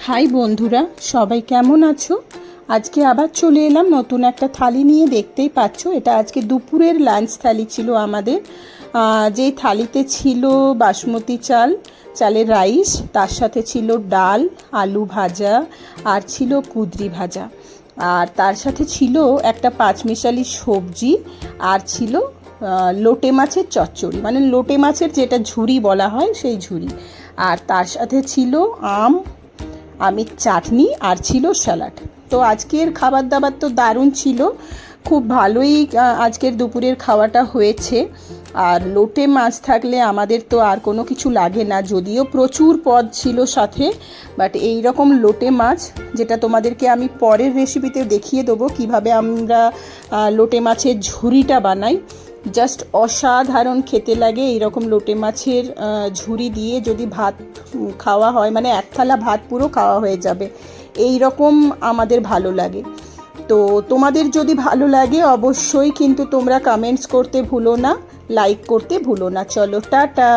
High বন্ধুরা, সবাই কেমন আছো? আজকে আবার চলে এলাম নতুন একটা থালি নিয়ে। দেখতেই পাচ্ছ, এটা আজকে দুপুরের লাঞ্চ থালি ছিল আমাদের। যেই থালিতে ছিল বাসমতি চালের রাইস, তার সাথে ছিল ডাল, আলু ভাজা, আর ছিল কুঁদরি ভাজা, আর তার সাথে ছিল একটা পাঁচমিশালি সবজি, আর ছিল লোটে মাছের চচ্চড়ি, মানে লোটে মাছের যেটা ঝুরি বলা হয় সেই ঝুরি। আর তার সাথে ছিল আমের চাটনি, আর ছিল স্যালাড। তো আজকের খাবার দাবার তো দারুণ ছিল, খুব ভালোই আজকের দুপুরের খাওয়াটা হয়েছে। আর লোটে মাছ থাকলে আমাদের তো আর কোনো কিছু লাগে না, যদিও প্রচুর পদ ছিল সাথে, বাট এই রকম লোটে মাছ, যেটা তোমাদেরকে আমি পরের রেসিপিতে দেখিয়ে দেবো কীভাবে আমরা লোটে মাছের ঝুরিটা বানাই। জাস্ট অসাধারণ খেতে লাগে এইরকম লোটে মাছের ঝুরি দিয়ে যদি ভাত খাওয়া হয়, মানে এক থালা ভাত পুরো খাওয়া হয়ে যাবে, এই রকম আমাদের ভালো লাগে। তো তোমাদের যদি ভালো লাগে অবশ্যই কিন্তু তোমরা কমেন্টস করতে ভুলো না, লাইক করতে ভুলো না। চলো, টাটা।